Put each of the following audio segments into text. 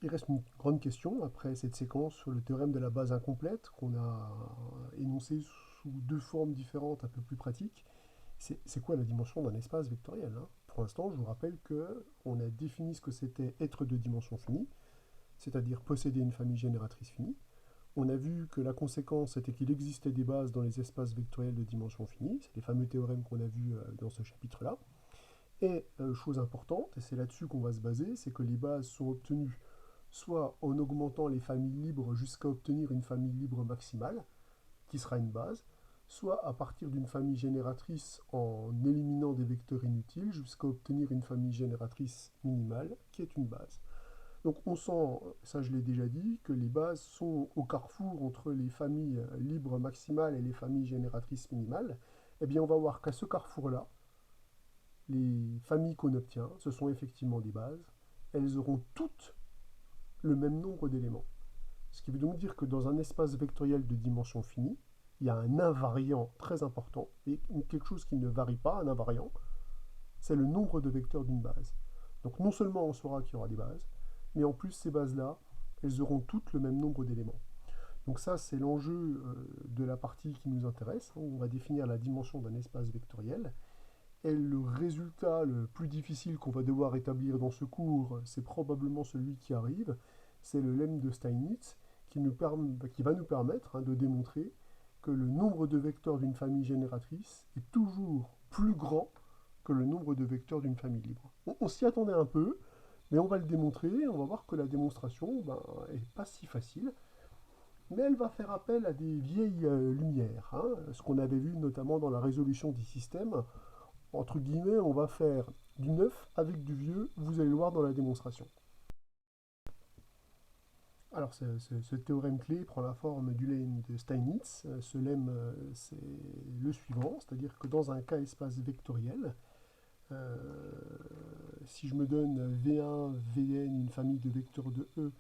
Il reste une grande question après cette séquence sur le théorème de la base incomplète qu'on a énoncé sous deux formes différentes un peu plus pratiques. C'est quoi la dimension d'un espace vectoriel, hein? Pour l'instant, je vous rappelle qu'on a défini ce que c'était être de dimension finie, c'est-à-dire posséder une famille génératrice finie. On a vu que la conséquence était qu'il existait des bases dans les espaces vectoriels de dimension finie, c'est les fameux théorèmes qu'on a vus dans ce chapitre-là. Et chose importante, et c'est là-dessus qu'on va se baser, c'est que les bases sont obtenues soit en augmentant les familles libres jusqu'à obtenir une famille libre maximale, qui sera une base, soit à partir d'une famille génératrice en éliminant des vecteurs inutiles jusqu'à obtenir une famille génératrice minimale, qui est une base. Donc on sent, ça je l'ai déjà dit, que les bases sont au carrefour entre les familles libres maximales et les familles génératrices minimales. Eh bien on va voir qu'à ce carrefour-là, les familles qu'on obtient, ce sont effectivement des bases. Elles auront toutes le même nombre d'éléments. Ce qui veut donc dire que dans un espace vectoriel de dimension finie, il y a un invariant très important, et quelque chose qui ne varie pas, un invariant, c'est le nombre de vecteurs d'une base. Donc non seulement on saura qu'il y aura des bases, mais en plus ces bases-là, elles auront toutes le même nombre d'éléments. Donc ça, c'est l'enjeu de la partie qui nous intéresse, hein, où on va définir la dimension d'un espace vectoriel. Et le résultat le plus difficile qu'on va devoir établir dans ce cours, c'est probablement celui qui arrive, c'est le lemme de Steinitz, qui va nous permettre de démontrer que le nombre de vecteurs d'une famille génératrice est toujours plus grand que le nombre de vecteurs d'une famille libre. On s'y attendait un peu, mais on va le démontrer, on va voir que la démonstration est pas si facile, mais elle va faire appel à des vieilles lumières, hein, ce qu'on avait vu notamment dans la résolution des systèmes. Entre guillemets, on va faire du neuf avec du vieux, vous allez le voir dans la démonstration. Alors, ce théorème clé prend la forme du lemme de Steinitz. Ce lemme, c'est le suivant, c'est-à-dire que dans un cas espace vectoriel, euh, si je me donne V1, Vn, une famille de vecteurs de E,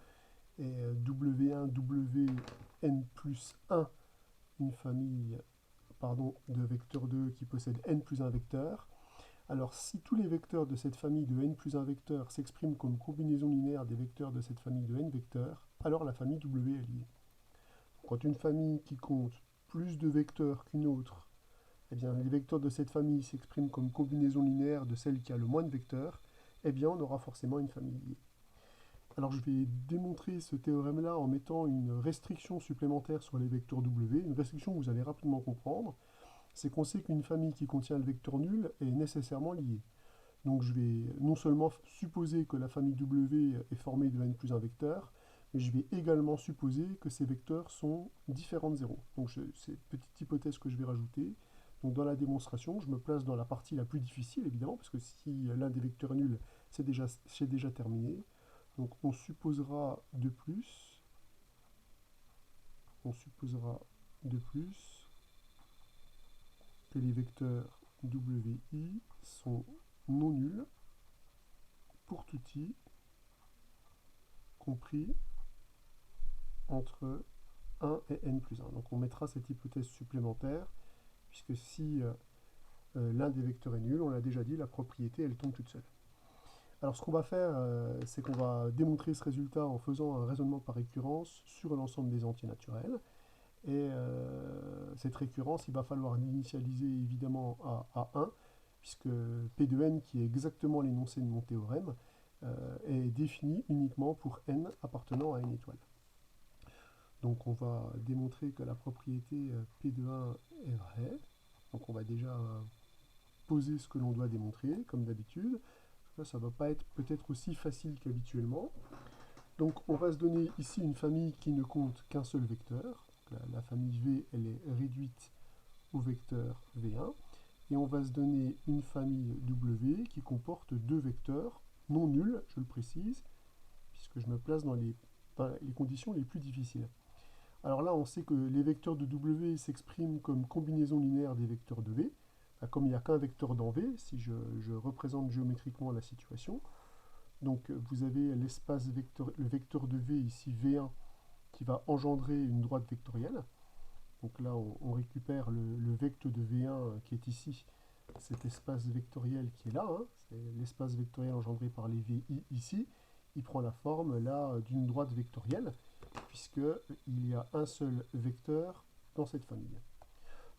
et W1, Wn plus 1, une famille de vecteurs de E qui possède n plus 1 vecteur, alors si tous les vecteurs de cette famille de n plus 1 vecteurs s'expriment comme combinaison linéaire des vecteurs de cette famille de n vecteurs, alors la famille W est liée. Quand une famille qui compte plus de vecteurs qu'une autre, eh bien les vecteurs de cette famille s'expriment comme combinaison linéaire de celle qui a le moins de vecteurs, eh bien on aura forcément une famille liée. Alors je vais démontrer ce théorème-là en mettant une restriction supplémentaire sur les vecteurs W, une restriction que vous allez rapidement comprendre, c'est qu'on sait qu'une famille qui contient le vecteur nul est nécessairement liée. Donc je vais non seulement supposer que la famille W est formée de n plus un vecteur, mais je vais également supposer que ces vecteurs sont différents de 0. Donc c'est une petite hypothèse que je vais rajouter. Donc dans la démonstration, je me place dans la partie la plus difficile, évidemment, parce que si l'un des vecteurs est nul, c'est déjà terminé. Donc on supposera de plus que les vecteurs WI sont non nuls pour tout i compris entre 1 et n plus 1. Donc on mettra cette hypothèse supplémentaire, puisque si l'un des vecteurs est nul, on l'a déjà dit, la propriété elle tombe toute seule. Alors ce qu'on va faire, c'est qu'on va démontrer ce résultat en faisant un raisonnement par récurrence sur l'ensemble des entiers naturels. Et cette récurrence, il va falloir l'initialiser évidemment à 1, puisque P de n, qui est exactement l'énoncé de mon théorème, est défini uniquement pour n appartenant à une étoile. Donc on va démontrer que la propriété P de 1 est vraie. Donc on va déjà poser ce que l'on doit démontrer, comme d'habitude. Là, ça ne va pas être peut-être aussi facile qu'habituellement. Donc on va se donner ici une famille qui ne compte qu'un seul vecteur. La famille V, elle est réduite au vecteur V1. Et on va se donner une famille W qui comporte deux vecteurs non nuls, je le précise, puisque je me place dans les conditions les plus difficiles. Alors là, on sait que les vecteurs de W s'expriment comme combinaison linéaire des vecteurs de V. Comme il n'y a qu'un vecteur dans V, si je représente géométriquement la situation, donc vous avez l'espace vecteur, le vecteur de V ici, V1, qui va engendrer une droite vectorielle. Donc là, on récupère le vecteur de V1 qui est ici, cet espace vectoriel qui est là, hein, c'est l'espace vectoriel engendré par les VI ici, il prend la forme là d'une droite vectorielle, puisqu'il y a un seul vecteur dans cette famille.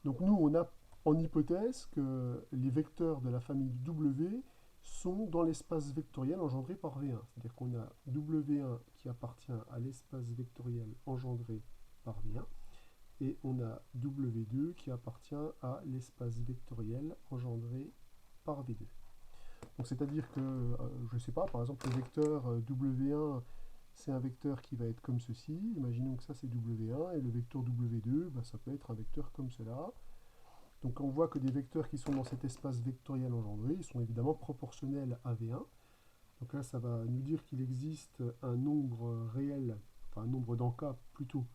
Donc nous, on a en hypothèse que les vecteurs de la famille W sont dans l'espace vectoriel engendré par V1. C'est-à-dire qu'on a W1 qui appartient à l'espace vectoriel engendré par V1, et on a W2 qui appartient à l'espace vectoriel engendré par V2. Donc c'est-à-dire que, je ne sais pas, par exemple, le vecteur W1, c'est un vecteur qui va être comme ceci. Imaginons que ça c'est W1, et le vecteur W2, bah, ça peut être un vecteur comme cela. Donc on voit que des vecteurs qui sont dans cet espace vectoriel engendré, ils sont évidemment proportionnels à V1. Donc là, ça va nous dire qu'il existe un nombre réel, enfin un nombre d'encas plutôt,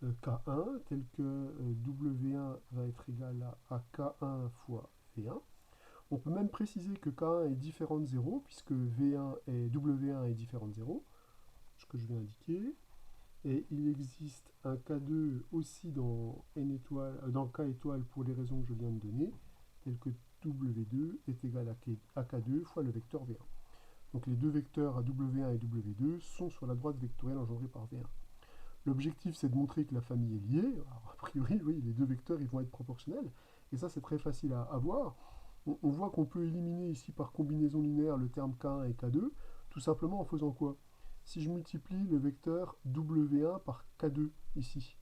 K1, tel que W1 va être égal à K1 fois V1. On peut même préciser que K1 est différent de 0, puisque V1 et W1 est différent de 0, ce que je vais indiquer. Et il existe un K2 aussi dans, dans K étoile pour les raisons que je viens de donner, tel que W2 est égal à K2 fois le vecteur V1. Donc les deux vecteurs à W1 et W2 sont sur la droite vectorielle engendrée par V1. L'objectif, c'est de montrer que la famille est liée. Alors, a priori, oui, les deux vecteurs ils vont être proportionnels. Et ça, c'est très facile à voir. On voit qu'on peut éliminer ici par combinaison linéaire le terme K1 et K2, tout simplement en faisant quoi? Si je multiplie le vecteur W1 par K2 ici,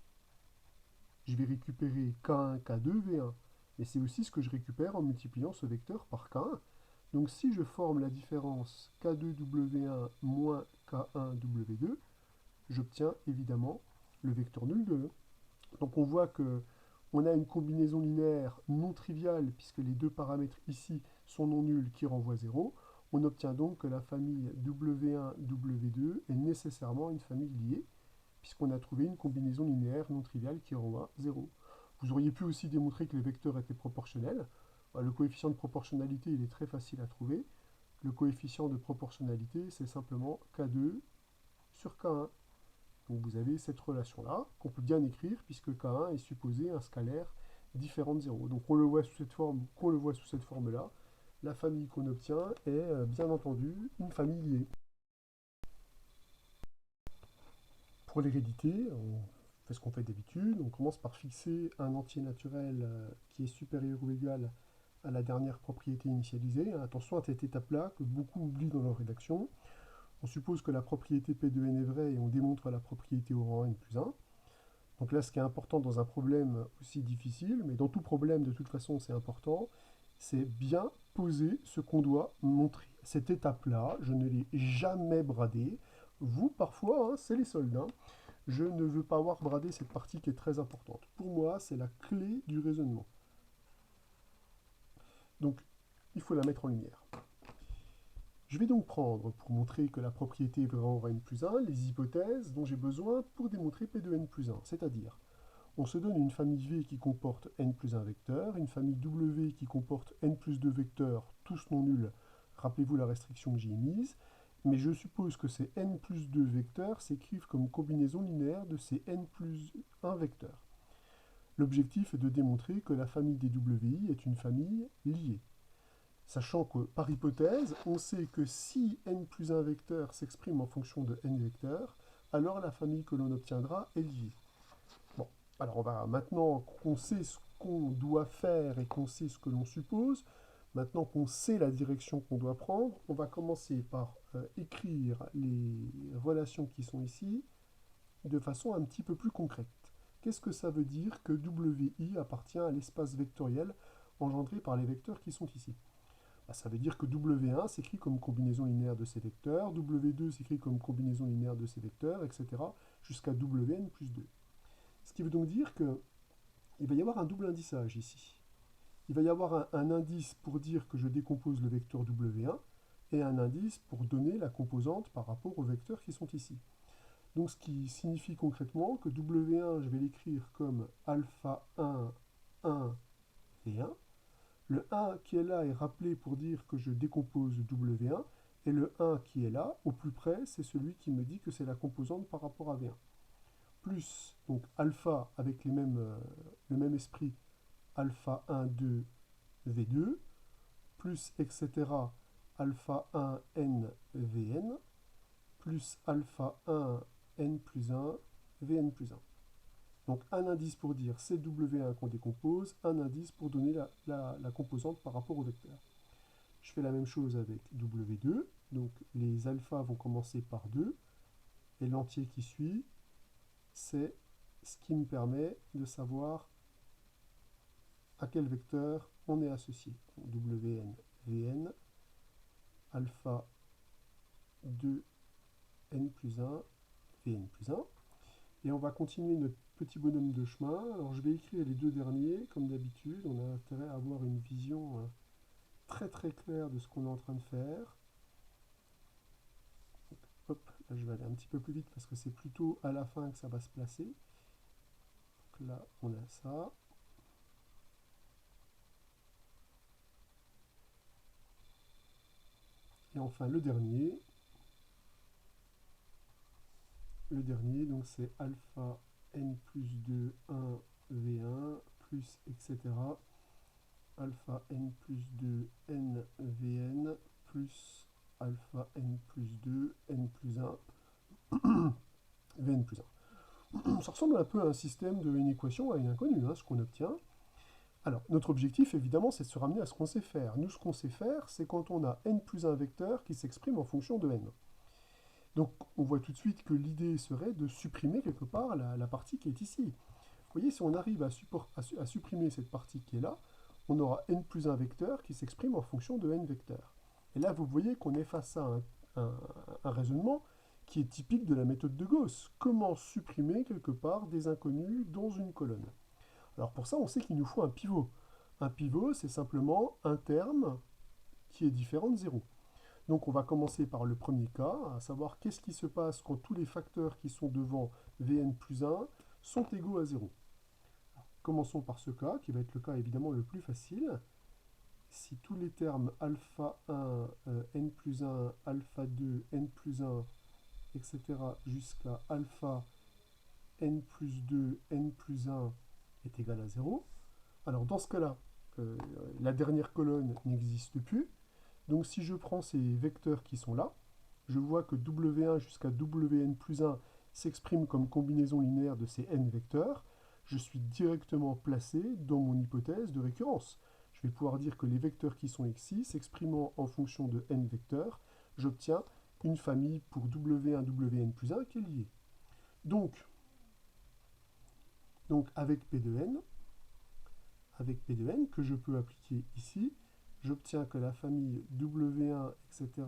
je vais récupérer K1, K2, V1. Mais c'est aussi ce que je récupère en multipliant ce vecteur par K1. Donc si je forme la différence K2W1 moins K1W2, j'obtiens évidemment le vecteur nul de E. Donc on voit que on a une combinaison linéaire non triviale, puisque les deux paramètres ici sont non nuls qui renvoient 0. On obtient donc que la famille W1, W2 est nécessairement une famille liée, puisqu'on a trouvé une combinaison linéaire non triviale qui renvoie 0. Vous auriez pu aussi démontrer que les vecteurs étaient proportionnels. Le coefficient de proportionnalité, il est très facile à trouver. Le coefficient de proportionnalité, c'est simplement K2 sur K1. Donc vous avez cette relation-là, qu'on peut bien écrire, puisque K1 est supposé un scalaire différent de 0. Donc on le voit sous cette forme, qu'on le voit sous cette forme-là, la famille qu'on obtient est bien entendu une famille liée. Pour l'hérédité, on fait ce qu'on fait d'habitude, on commence par fixer un entier naturel qui est supérieur ou égal à la dernière propriété initialisée. Attention à cette étape-là, que beaucoup oublient dans leur rédaction. On suppose que la propriété P de n est vraie et on démontre la propriété au rang n plus 1. Donc là, ce qui est important dans un problème aussi difficile, mais dans tout problème, de toute façon, c'est important, c'est bien poser ce qu'on doit montrer. Cette étape-là, je ne l'ai jamais bradée. Vous, parfois, hein, c'est les soldats. Je ne veux pas avoir bradé cette partie qui est très importante. Pour moi, c'est la clé du raisonnement. Donc, il faut la mettre en lumière. Je vais donc prendre, pour montrer que la propriété est vraie en n plus 1, les hypothèses dont j'ai besoin pour démontrer P de n plus 1, c'est-à-dire on se donne une famille V qui comporte n plus 1 vecteurs, une famille W qui comporte n plus 2 vecteurs, tous non nuls. Rappelez-vous la restriction que j'ai mise. Mais je suppose que ces n plus 2 vecteurs s'écrivent comme combinaison linéaire de ces n plus 1 vecteurs. L'objectif est de démontrer que la famille des WI est une famille liée. Sachant que, par hypothèse, on sait que si n plus 1 vecteur s'exprime en fonction de n vecteurs, alors la famille que l'on obtiendra est liée. Bon, alors on va maintenant qu'on sait ce qu'on doit faire et qu'on sait ce que l'on suppose, maintenant qu'on sait la direction qu'on doit prendre, on va commencer par écrire les relations qui sont ici de façon un petit peu plus concrète. Qu'est-ce que ça veut dire que WI appartient à l'espace vectoriel engendré par les vecteurs qui sont ici? Ça veut dire que W1 s'écrit comme combinaison linéaire de ces vecteurs, W2 s'écrit comme combinaison linéaire de ces vecteurs, etc. jusqu'à Wn plus 2. Ce qui veut donc dire qu'il va y avoir un double indissage ici. Il va y avoir un indice pour dire que je décompose le vecteur W1 et un indice pour donner la composante par rapport aux vecteurs qui sont ici. Donc ce qui signifie concrètement que W1, je vais l'écrire comme alpha 1, 1, V1. Le 1 qui est là est rappelé pour dire que je décompose W1, et le 1 qui est là, au plus près, c'est celui qui me dit que c'est la composante par rapport à V1. Plus, donc alpha avec le même esprit, alpha 1, 2, V2, plus, etc., alpha 1, n, Vn, plus alpha 1 n plus 1 Vn plus 1. Donc un indice pour dire c'est W1 qu'on décompose, un indice pour donner la composante par rapport au vecteur. Je fais la même chose avec W2, donc les alphas vont commencer par 2, et l'entier qui suit, c'est ce qui me permet de savoir à quel vecteur on est associé. Donc, Wn, Vn, alpha 2, n plus 1, Vn plus 1. Et on va continuer notre petit bonhomme de chemin. Alors je vais écrire les deux derniers, comme d'habitude. On a intérêt à avoir une vision très très claire de ce qu'on est en train de faire. Donc, hop, là je vais aller un petit peu plus vite parce que c'est plutôt à la fin que ça va se placer. Donc là, on a ça. Et enfin le dernier. Le dernier, donc c'est alpha n plus 2, 1, V1, plus etc. Alpha n plus 2, n Vn, plus alpha n plus 2, n plus 1, Vn plus 1. Ça ressemble un peu à un système de une équation à une inconnue, hein, ce qu'on obtient. Alors, notre objectif, évidemment, c'est de se ramener à ce qu'on sait faire. Nous, ce qu'on sait faire, c'est quand on a n plus 1 vecteur qui s'exprime en fonction de n. Donc, on voit tout de suite que l'idée serait de supprimer quelque part la partie qui est ici. Vous voyez, si on arrive à supprimer cette partie qui est là, on aura n plus 1 vecteur qui s'exprime en fonction de n vecteurs. Et là, vous voyez qu'on est face à un raisonnement qui est typique de la méthode de Gauss. Comment supprimer quelque part des inconnus dans une colonne? Alors pour ça, on sait qu'il nous faut un pivot. Un pivot, c'est simplement un terme qui est différent de 0. Donc on va commencer par le premier cas, à savoir qu'est-ce qui se passe quand tous les facteurs qui sont devant Vn plus 1 sont égaux à 0. Alors, commençons par ce cas, qui va être le cas évidemment le plus facile. Si tous les termes alpha 1, n plus 1, alpha 2, n plus 1, etc. jusqu'à alpha n plus 2, n plus 1 est égal à 0, alors dans ce cas-là, la dernière colonne n'existe plus. Donc si je prends ces vecteurs qui sont là, je vois que W1 jusqu'à Wn plus 1 s'exprime comme combinaison linéaire de ces n vecteurs. Je suis directement placé dans mon hypothèse de récurrence. Je vais pouvoir dire que les vecteurs qui sont ici, s'exprimant en fonction de n vecteurs, j'obtiens une famille pour W1, Wn plus 1 qui est liée. Donc avec P de n, que je peux appliquer ici, j'obtiens que la famille W1, etc.,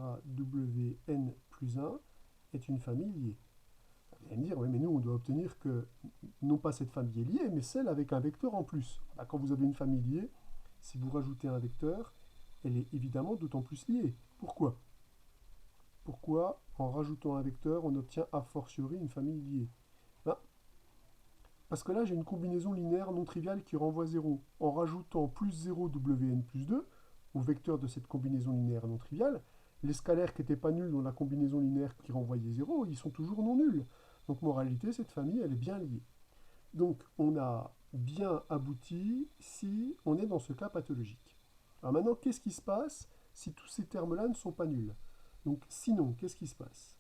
Wn plus 1 est une famille liée. Vous allez me dire, oui, mais nous, on doit obtenir que, non pas cette famille est liée, mais celle avec un vecteur en plus. Quand vous avez une famille liée, si vous rajoutez un vecteur, elle est évidemment d'autant plus liée. Pourquoi? Pourquoi, en rajoutant un vecteur, on obtient a fortiori une famille liée? Ben, parce que là, j'ai une combinaison linéaire non triviale qui renvoie 0. En rajoutant plus 0 Wn plus 2, au vecteur de cette combinaison linéaire non triviale, les scalaires qui n'étaient pas nuls dans la combinaison linéaire qui renvoyait 0, ils sont toujours non nuls. Donc, moralité, cette famille, elle est bien liée. Donc, on a bien abouti si on est dans ce cas pathologique. Alors maintenant, qu'est-ce qui se passe si tous ces termes-là ne sont pas nuls? Donc, sinon, qu'est-ce qui se passe?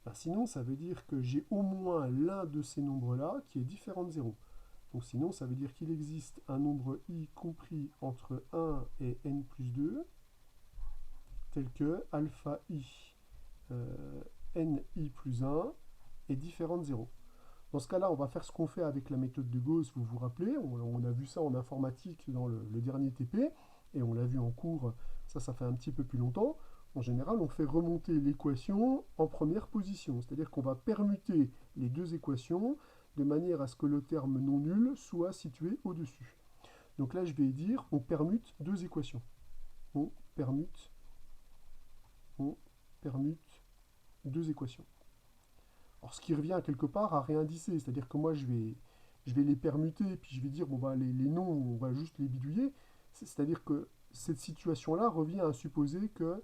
Ben, sinon, ça veut dire que j'ai au moins l'un de ces nombres-là qui est différent de 0. Donc sinon, ça veut dire qu'il existe un nombre i compris entre 1 et n plus 2, tel que alpha i ni plus 1 est différent de 0. Dans ce cas-là, on va faire ce qu'on fait avec la méthode de Gauss, vous vous rappelez, on a vu ça en informatique dans le dernier TP, et on l'a vu en cours, ça fait un petit peu plus longtemps. En général, on fait remonter l'équation en première position, c'est-à-dire qu'on va permuter les deux équations de manière à ce que le terme non nul soit situé au-dessus. Donc là, je vais dire, on permute deux équations. On permute deux équations. Alors, ce qui revient quelque part à réindicer, c'est-à-dire que moi, je vais les permuter, puis je vais dire, bon, bah, les noms, on va juste les bidouiller. C'est-à-dire que cette situation-là revient à supposer que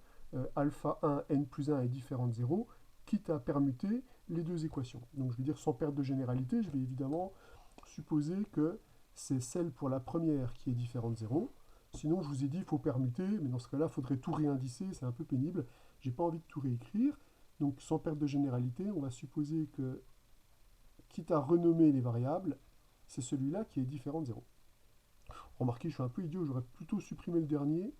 alpha 1, n plus 1 est différent de 0, quitte à permuter les deux équations. Donc je vais dire sans perte de généralité, je vais évidemment supposer que c'est celle pour la première qui est différente de 0. Sinon, je vous ai dit, il faut permuter, mais dans ce cas-là, il faudrait tout réindicer, c'est un peu pénible. J'ai pas envie de tout réécrire. Donc sans perte de généralité, on va supposer que, quitte à renommer les variables, c'est celui-là qui est différent de 0. Remarquez, je suis un peu idiot, j'aurais plutôt supprimé le dernier.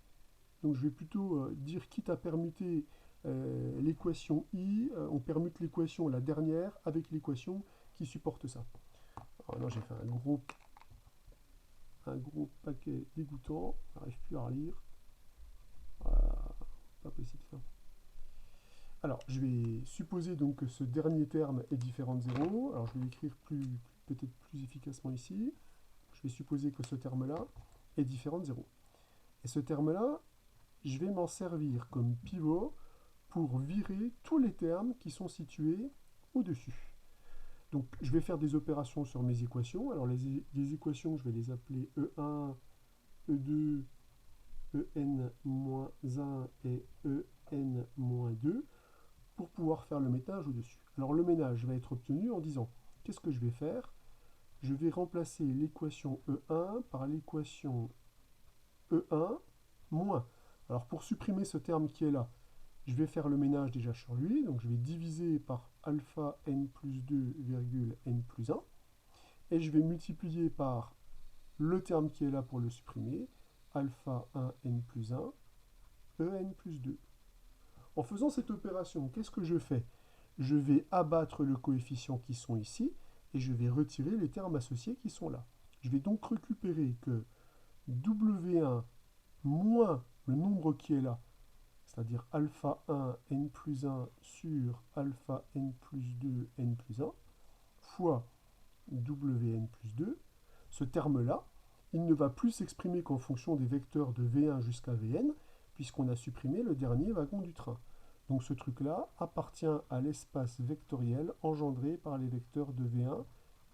Donc je vais plutôt dire, quitte à permuter l'équation i, on permute l'équation la dernière avec l'équation qui supporte ça. Alors là, j'ai fait un gros paquet dégoûtant, j'arrive plus à relire. Pas possible ça. Alors, je vais supposer donc que ce dernier terme est différent de 0. Alors, je vais l'écrire peut-être plus efficacement ici. Je vais supposer que ce terme-là est différent de 0. Et ce terme-là, je vais m'en servir comme pivot pour virer tous les termes qui sont situés au-dessus. Donc, je vais faire des opérations sur mes équations. Alors, les équations, je vais les appeler E1, E2, En-1 et En-2 pour pouvoir faire le ménage au-dessus. Alors, le ménage va être obtenu en disant, qu'est-ce que je vais faire? Je vais remplacer l'équation E1 par l'équation E1 moins. Alors, pour supprimer ce terme qui est là, je vais faire le ménage déjà sur lui, donc je vais diviser par alpha n plus 2 virgule n plus 1, et je vais multiplier par le terme qui est là pour le supprimer, alpha 1 n plus 1, en plus 2. En faisant cette opération, qu'est-ce que je fais? Je vais abattre le coefficient qui sont ici, et je vais retirer les termes associés qui sont là. Je vais donc récupérer que W1 moins le nombre qui est là, c'est-à-dire alpha 1 n plus 1 sur alpha n plus 2 n plus 1, fois Wn plus 2, ce terme-là, il ne va plus s'exprimer qu'en fonction des vecteurs de V1 jusqu'à Vn, puisqu'on a supprimé le dernier wagon du train. Donc ce truc-là appartient à l'espace vectoriel engendré par les vecteurs de V1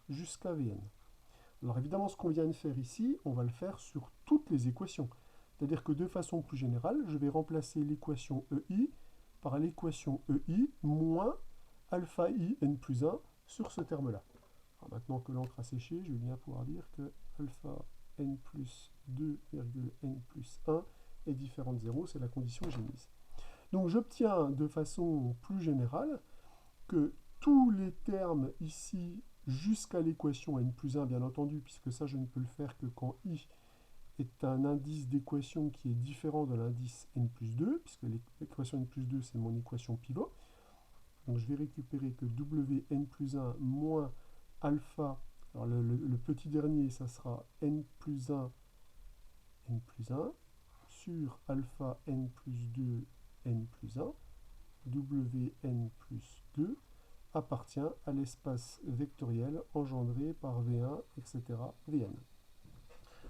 jusqu'à Vn. Alors évidemment, ce qu'on vient de faire ici, on va le faire sur toutes les équations. C'est-à-dire que de façon plus générale, je vais remplacer l'équation EI par l'équation EI moins alpha i n plus 1 sur ce terme-là. Alors maintenant que l'encre a séché, je vais bien pouvoir dire que alpha n plus 2 virgule n plus 1 est différent de 0, c'est la condition que j'ai mise. Donc j'obtiens de façon plus générale que tous les termes ici jusqu'à l'équation n plus 1, bien entendu, puisque ça je ne peux le faire que quand i est un indice d'équation qui est différent de l'indice n plus 2, puisque l'équation n plus 2 c'est mon équation pivot. Donc je vais récupérer que Wn plus 1 moins alpha, alors le petit dernier ça sera n plus 1 sur alpha n plus 2 n plus 1, Wn plus 2 appartient à l'espace vectoriel engendré par V1, etc. Vn.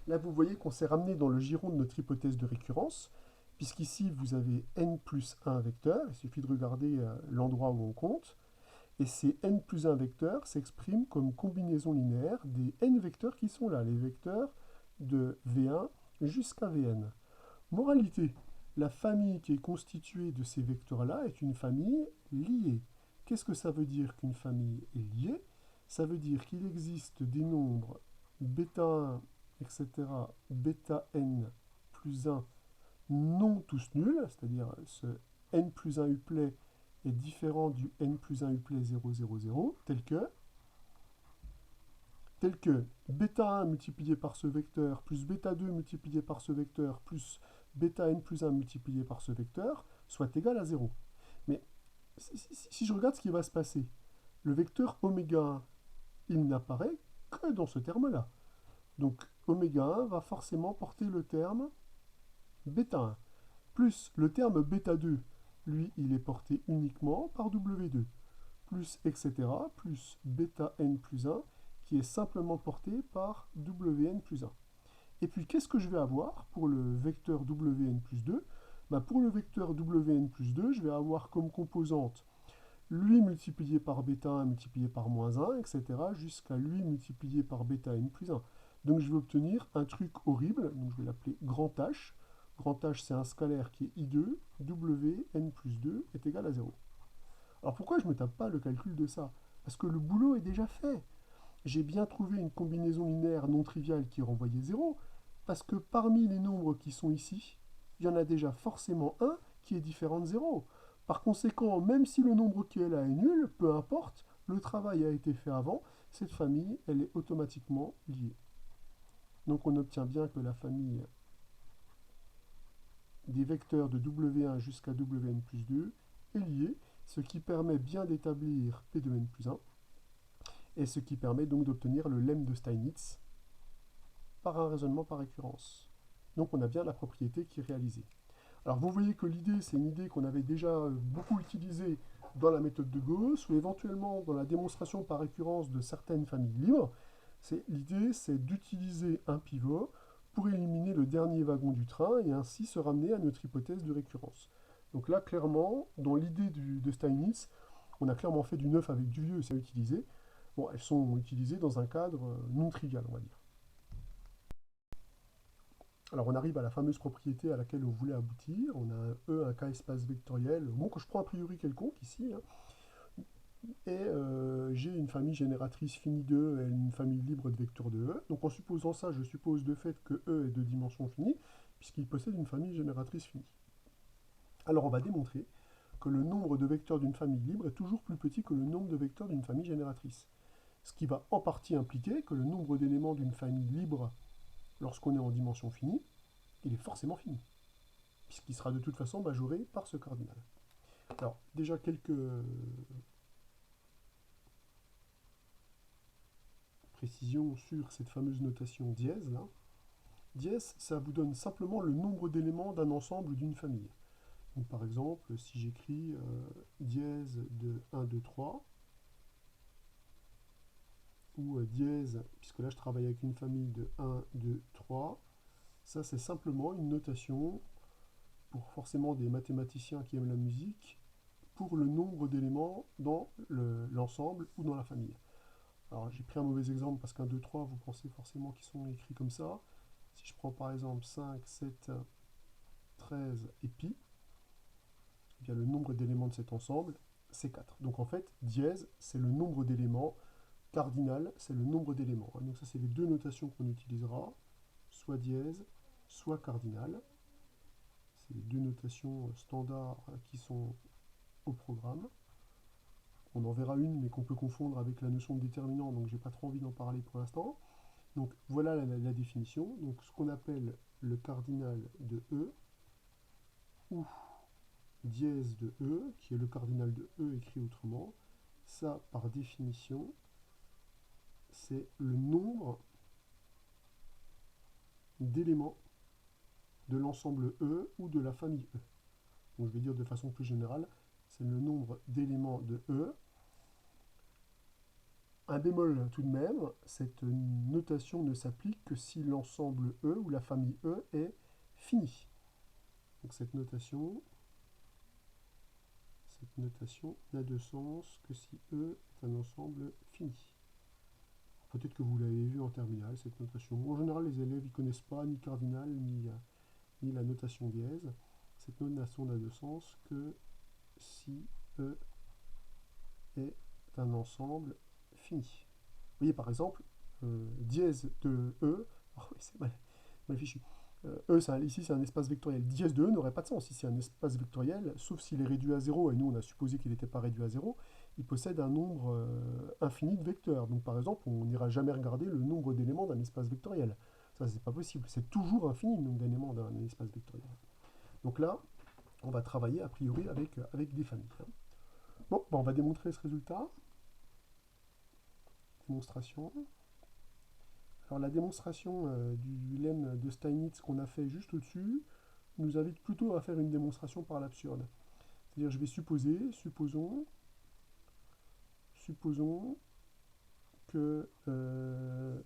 Là, vous voyez qu'on s'est ramené dans le giron de notre hypothèse de récurrence, puisqu'ici, vous avez n plus 1 vecteurs. Il suffit de regarder l'endroit où on compte. Et ces n plus 1 vecteurs s'expriment comme combinaison linéaire des n vecteurs qui sont là, les vecteurs de V1 jusqu'à Vn. Moralité, la famille qui est constituée de ces vecteurs-là est une famille liée. Qu'est-ce que ça veut dire qu'une famille est liée? Ça veut dire qu'il existe des nombres bêta 1, etc., bêta n plus 1 non tous nuls, c'est-à-dire ce n plus 1 uplet est différent du n plus 1 uplet 0, 0, 0, tel que bêta 1 multiplié par ce vecteur plus bêta 2 multiplié par ce vecteur plus bêta n plus 1 multiplié par ce vecteur soit égal à 0. Mais si je regarde ce qui va se passer, le vecteur oméga 1, il n'apparaît que dans ce terme-là. Donc oméga 1 va forcément porter le terme bêta 1, plus le terme bêta 2, lui, il est porté uniquement par W2, plus etc., plus bêta n plus 1, qui est simplement porté par Wn plus 1. Et puis, qu'est-ce que je vais avoir pour le vecteur Wn plus 2? Pour le vecteur Wn plus 2, je vais avoir comme composante lui multiplié par bêta 1 multiplié par moins 1, etc., jusqu'à lui multiplié par bêta n plus 1. Donc je vais obtenir un truc horrible, donc je vais l'appeler grand H. Grand H, c'est un scalaire qui est I2, Wn plus 2 est égal à 0. Alors pourquoi je ne me tape pas le calcul de ça? Parce que le boulot est déjà fait. J'ai bien trouvé une combinaison linéaire non triviale qui renvoyait 0, parce que parmi les nombres qui sont ici, il y en a déjà forcément un qui est différent de 0. Par conséquent, même si le nombre qui est là est nul, peu importe, le travail a été fait avant, cette famille, elle est automatiquement liée. Donc on obtient bien que la famille des vecteurs de W1 jusqu'à Wn plus 2 est liée, ce qui permet bien d'établir P de n plus 1, et ce qui permet donc d'obtenir le lemme de Steinitz par un raisonnement par récurrence. Donc on a bien la propriété qui est réalisée. Alors vous voyez que l'idée, c'est une idée qu'on avait déjà beaucoup utilisée dans la méthode de Gauss, ou éventuellement dans la démonstration par récurrence de certaines familles libres. L'idée, c'est d'utiliser un pivot pour éliminer le dernier wagon du train et ainsi se ramener à notre hypothèse de récurrence. Donc là, clairement, dans l'idée de Steinitz, on a clairement fait du neuf avec du vieux, et c'est utilisé. Bon, elles sont utilisées dans un cadre non trivial, on va dire. Alors on arrive à la fameuse propriété à laquelle on voulait aboutir. On a un E, un K espace vectoriel, bon, que je prends a priori quelconque ici, hein. Et j'ai une famille génératrice finie de E et une famille libre de vecteurs de E. Donc en supposant ça, je suppose de fait que E est de dimension finie, puisqu'il possède une famille génératrice finie. Alors on va démontrer que le nombre de vecteurs d'une famille libre est toujours plus petit que le nombre de vecteurs d'une famille génératrice. Ce qui va en partie impliquer que le nombre d'éléments d'une famille libre, lorsqu'on est en dimension finie, il est forcément fini, puisqu'il sera de toute façon majoré par ce cardinal. Alors, déjà quelques précisions sur cette fameuse notation dièse, là. Dièse, ça vous donne simplement le nombre d'éléments d'un ensemble d'une famille. Donc, par exemple, si j'écris dièse de 1, 2, 3, ou dièse, puisque là je travaille avec une famille de 1, 2, 3, ça c'est simplement une notation pour forcément des mathématiciens qui aiment la musique, pour le nombre d'éléments dans l'ensemble ou dans la famille. Alors j'ai pris un mauvais exemple parce qu'un 2, 3, vous pensez forcément qu'ils sont écrits comme ça. Si je prends par exemple 5, 7, 13 et pi, eh bien le nombre d'éléments de cet ensemble, c'est 4. Donc en fait, dièse, c'est le nombre d'éléments, cardinal, c'est le nombre d'éléments. Donc ça, c'est les deux notations qu'on utilisera, soit dièse, soit cardinal. C'est les deux notations standards qui sont au programme. On en verra une, mais qu'on peut confondre avec la notion de déterminant, donc j'ai pas trop envie d'en parler pour l'instant. Donc voilà la définition. Donc ce qu'on appelle le cardinal de E, ou dièse de E, qui est le cardinal de E écrit autrement, ça par définition, c'est le nombre d'éléments de l'ensemble E ou de la famille E. Donc je vais dire de façon plus générale, c'est le nombre d'éléments de E. Un bémol tout de même, cette notation ne s'applique que si l'ensemble E ou la famille E est fini. Donc cette notation n'a de sens que si E est un ensemble fini. Peut-être que vous l'avez vu en terminale, cette notation. En général, les élèves ne connaissent pas ni cardinal ni la notation dièse. Cette notation n'a de sens que si E est un ensemble fini. Vous voyez par exemple, dièse de E, oh oui, c'est mal fichu. E, ici c'est un espace vectoriel. Dièse de E n'aurait pas de sens. Ici c'est un espace vectoriel, sauf s'il est réduit à 0, et nous on a supposé qu'il n'était pas réduit à 0, il possède un nombre infini de vecteurs. Donc par exemple, on n'ira jamais regarder le nombre d'éléments d'un espace vectoriel. Ça, c'est pas possible. C'est toujours infini le nombre d'éléments d'un espace vectoriel. Donc là, on va travailler a priori avec des familles. Bon, on va démontrer ce résultat. Démonstration. Alors la démonstration du lemme de Steinitz qu'on a fait juste au-dessus nous invite plutôt à faire une démonstration par l'absurde. C'est-à-dire je vais supposons que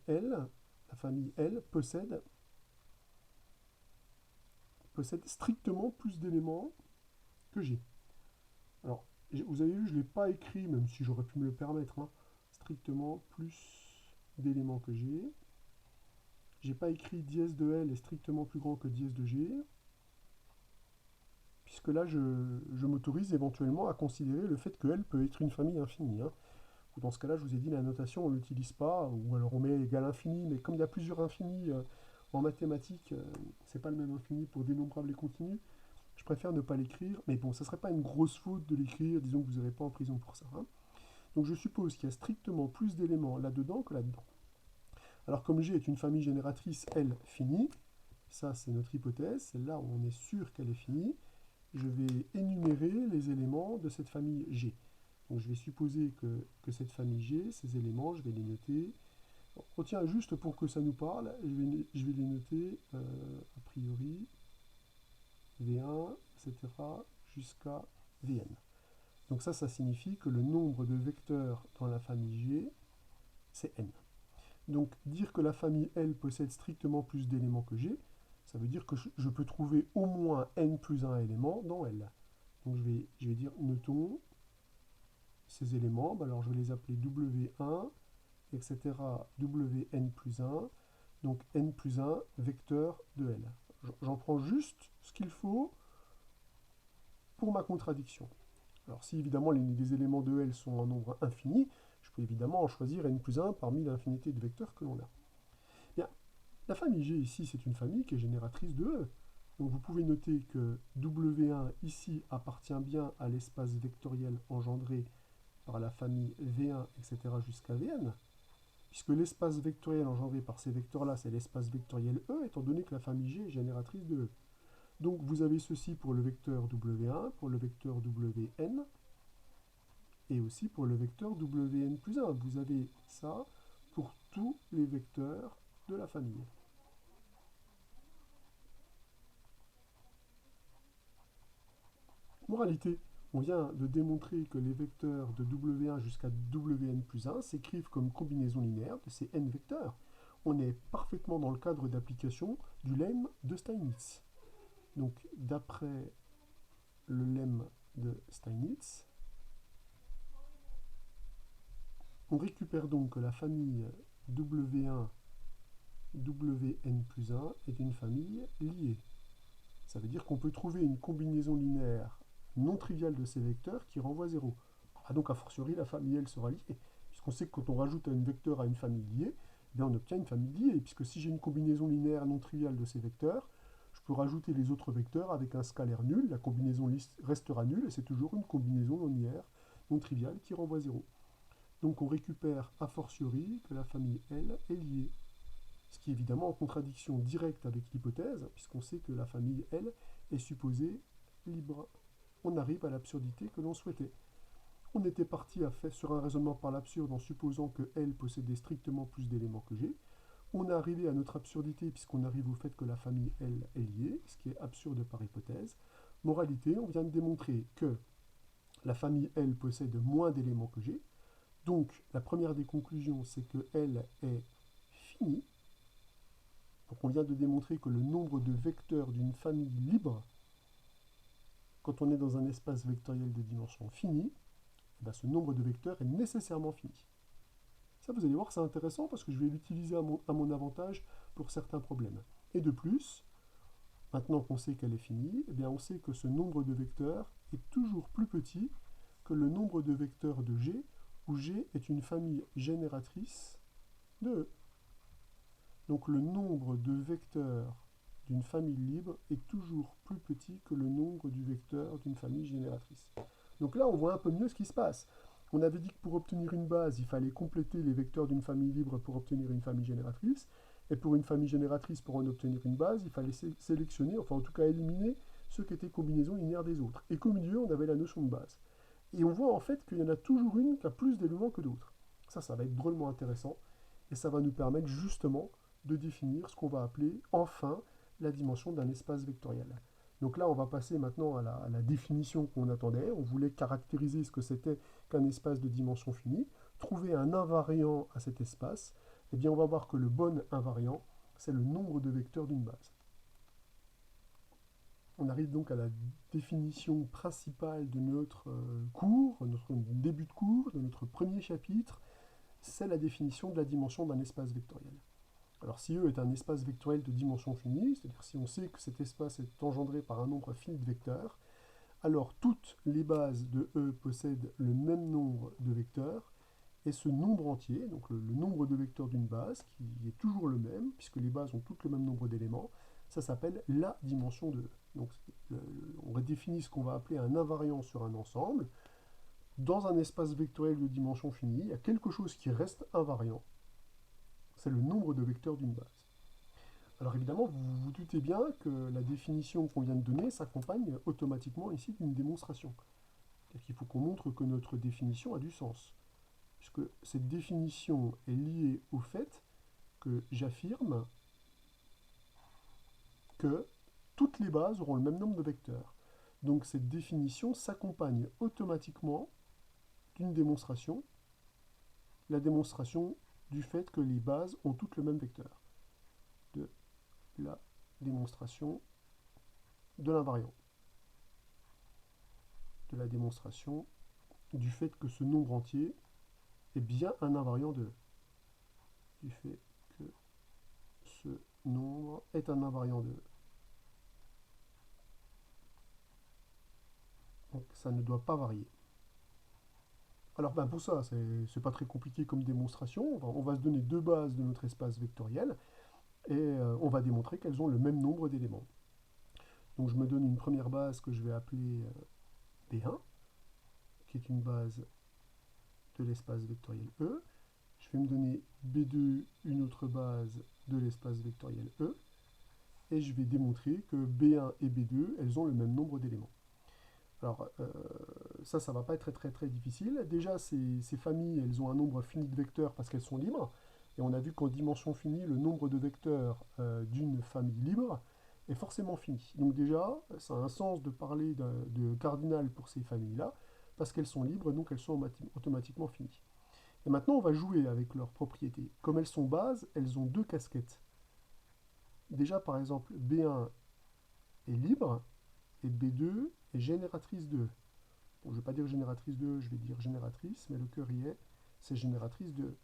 L, la famille L, possède strictement plus d'éléments que G. Alors, vous avez vu, je ne l'ai pas écrit, même si j'aurais pu me le permettre, hein, strictement plus d'éléments que G. J'ai pas écrit dièse de L est strictement plus grand que dièse de G, puisque là, je m'autorise éventuellement à considérer le fait que L peut être une famille infinie, hein. Ou dans ce cas-là, je vous ai dit, la notation, on ne l'utilise pas, ou alors on met égal infini, mais comme il y a plusieurs infinis en mathématiques, c'est pas le même infini pour dénombrable et continu, Je préfère ne pas l'écrire, mais bon, ça ne serait pas une grosse faute de l'écrire, disons que vous n'irez pas en prison pour ça, hein. Donc je suppose qu'il y a strictement plus d'éléments là-dedans que là-dedans. Alors comme G est une famille génératrice, elle, finie, ça c'est notre hypothèse, celle-là on est sûr qu'elle est finie, je vais énumérer les éléments de cette famille G. Donc je vais supposer que cette famille G, ces éléments, je vais les noter. On tient juste pour que ça nous parle, je vais les noter a priori V1, etc. jusqu'à Vn. Donc ça signifie que le nombre de vecteurs dans la famille G, c'est n. Donc dire que la famille L possède strictement plus d'éléments que G, ça veut dire que je peux trouver au moins n plus 1 élément dans L. Donc je vais dire, notons ces éléments, alors je vais les appeler W1, etc. Wn plus 1, donc n plus 1 vecteur de L. J'en prends juste ce qu'il faut pour ma contradiction. Alors si évidemment les éléments de L sont en nombre infini, je peux évidemment en choisir n plus 1 parmi l'infinité de vecteurs que l'on a. Bien, la famille G ici, c'est une famille qui est génératrice de E. Donc vous pouvez noter que W1 ici appartient bien à l'espace vectoriel engendré par la famille V1, etc. jusqu'à Vn, puisque l'espace vectoriel engendré par ces vecteurs-là, c'est l'espace vectoriel E, étant donné que la famille G est génératrice de E. Donc vous avez ceci pour le vecteur W1, pour le vecteur Wn, et aussi pour le vecteur Wn plus 1. Vous avez ça pour tous les vecteurs de la famille. Moralité, on vient de démontrer que les vecteurs de W1 jusqu'à Wn plus 1 s'écrivent comme combinaison linéaire de ces n vecteurs. On est parfaitement dans le cadre d'application du lemme de Steinitz. Donc, d'après le lemme de Steinitz, on récupère donc que la famille W1, Wn plus 1 est une famille liée. Ça veut dire qu'on peut trouver une combinaison linéaire non triviale de ces vecteurs qui renvoie 0. Ah, donc, a fortiori, la famille L sera liée, puisqu'on sait que quand on rajoute un vecteur à une famille liée, eh bien, on obtient une famille liée, puisque si j'ai une combinaison linéaire non triviale de ces vecteurs, je peux rajouter les autres vecteurs avec un scalaire nul, la combinaison restera nulle, et c'est toujours une combinaison non linéaire, non triviale, qui renvoie 0. Donc on récupère a fortiori que la famille L est liée. Ce qui est évidemment en contradiction directe avec l'hypothèse, puisqu'on sait que la famille L est supposée libre. On arrive à l'absurdité que l'on souhaitait. On était parti sur un raisonnement par l'absurde en supposant que L possédait strictement plus d'éléments que G. On est arrivé à notre absurdité puisqu'on arrive au fait que la famille L est liée, ce qui est absurde par hypothèse. Moralité, on vient de démontrer que la famille L possède moins d'éléments que G. Donc la première des conclusions, c'est que L est finie. Donc on vient de démontrer que le nombre de vecteurs d'une famille libre, quand on est dans un espace vectoriel de dimension finie, eh bien, ce nombre de vecteurs est nécessairement fini. Ça, vous allez voir, c'est intéressant parce que je vais l'utiliser à mon avantage pour certains problèmes. Et de plus, maintenant qu'on sait qu'elle est finie, eh bien, on sait que ce nombre de vecteurs est toujours plus petit que le nombre de vecteurs de G, où G est une famille génératrice de E. Donc le nombre de vecteurs d'une famille libre est toujours plus petit que le nombre du vecteur d'une famille génératrice. Donc là, on voit un peu mieux ce qui se passe. On avait dit que pour obtenir une base, il fallait compléter les vecteurs d'une famille libre pour obtenir une famille génératrice. Et pour une famille génératrice, pour en obtenir une base, il fallait sélectionner, enfin en tout cas éliminer, ceux qui étaient combinaisons linéaires des autres. Et qu'au milieu, on avait la notion de base. Et on voit en fait qu'il y en a toujours une qui a plus d'éléments que d'autres. Ça va être drôlement intéressant. Et ça va nous permettre justement de définir ce qu'on va appeler enfin la dimension d'un espace vectoriel. Donc là, on va passer maintenant à la définition qu'on attendait. On voulait caractériser ce que c'était qu'un espace de dimension finie, trouver un invariant à cet espace. Eh bien, on va voir que le bon invariant, c'est le nombre de vecteurs d'une base. On arrive donc à la définition principale de notre cours, notre début de cours, de notre premier chapitre. C'est la définition de la dimension d'un espace vectoriel. Alors si E est un espace vectoriel de dimension finie, c'est-à-dire si on sait que cet espace est engendré par un nombre fini de vecteurs, alors toutes les bases de E possèdent le même nombre de vecteurs, et ce nombre entier, donc le nombre de vecteurs d'une base, qui est toujours le même, puisque les bases ont toutes le même nombre d'éléments, ça s'appelle la dimension de E. Donc on redéfinit ce qu'on va appeler un invariant sur un ensemble. Dans un espace vectoriel de dimension finie, il y a quelque chose qui reste invariant. C'est le nombre de vecteurs d'une base. Alors évidemment, vous vous doutez bien que la définition qu'on vient de donner s'accompagne automatiquement ici d'une démonstration. C'est-à-dire qu'il faut qu'on montre que notre définition a du sens. Puisque cette définition est liée au fait que j'affirme que toutes les bases auront le même nombre de vecteurs. Donc cette définition s'accompagne automatiquement d'une démonstration, la démonstration du fait que les bases ont toutes le même vecteur. De la démonstration de l'invariant. De la démonstration du fait que ce nombre entier est bien un invariant de E. Du fait que ce nombre est un invariant de E. Donc ça ne doit pas varier. Alors ben, pour ça, c'est pas très compliqué comme démonstration. On va se donner deux bases de notre espace vectoriel et on va démontrer qu'elles ont le même nombre d'éléments. Donc je me donne une première base que je vais appeler B1, qui est une base de l'espace vectoriel E. Je vais me donner B2, une autre base de l'espace vectoriel E. Et je vais démontrer que B1 et B2, elles ont le même nombre d'éléments. Alors, ça ne va pas être très difficile. Déjà, ces familles, elles ont un nombre fini de vecteurs parce qu'elles sont libres. Et on a vu qu'en dimension finie, le nombre de vecteurs d'une famille libre est forcément fini. Donc déjà, ça a un sens de parler de cardinal pour ces familles-là, parce qu'elles sont libres, donc elles sont automatiquement finies. Et maintenant, on va jouer avec leurs propriétés. Comme elles sont bases, elles ont deux casquettes. Déjà, par exemple, B1 est libre, et B2 est génératrice de E. Bon, je ne vais pas dire génératrice de E, je vais dire génératrice, mais le cœur y est, c'est génératrice de E.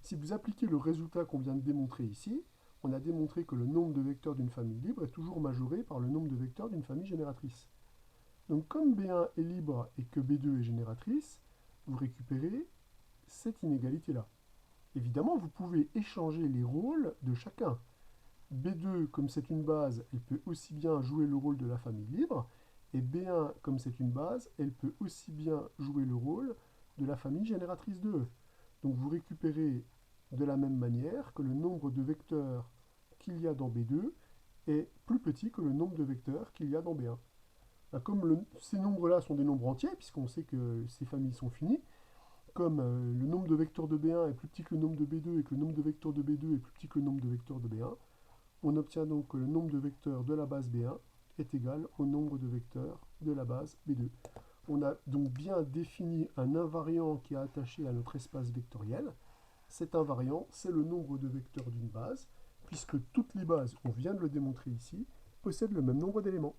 Si vous appliquez le résultat qu'on vient de démontrer ici, on a démontré que le nombre de vecteurs d'une famille libre est toujours majoré par le nombre de vecteurs d'une famille génératrice. Donc comme B1 est libre et que B2 est génératrice, vous récupérez cette inégalité-là. Évidemment, vous pouvez échanger les rôles de chacun. B2, comme c'est une base, elle peut aussi bien jouer le rôle de la famille libre, et B1, comme c'est une base, elle peut aussi bien jouer le rôle de la famille génératrice de E. Donc vous récupérez de la même manière que le nombre de vecteurs qu'il y a dans B2 est plus petit que le nombre de vecteurs qu'il y a dans B1. Comme ces nombres-là sont des nombres entiers, puisqu'on sait que ces familles sont finies, comme le nombre de vecteurs de B1 est plus petit que le nombre de B2 et que le nombre de vecteurs de B2 est plus petit que le nombre de vecteurs de B1, on obtient donc que le nombre de vecteurs de la base B1 est égal au nombre de vecteurs de la base B2. On a donc bien défini un invariant qui est attaché à notre espace vectoriel. Cet invariant, c'est le nombre de vecteurs d'une base, puisque toutes les bases, on vient de le démontrer ici, possèdent le même nombre d'éléments.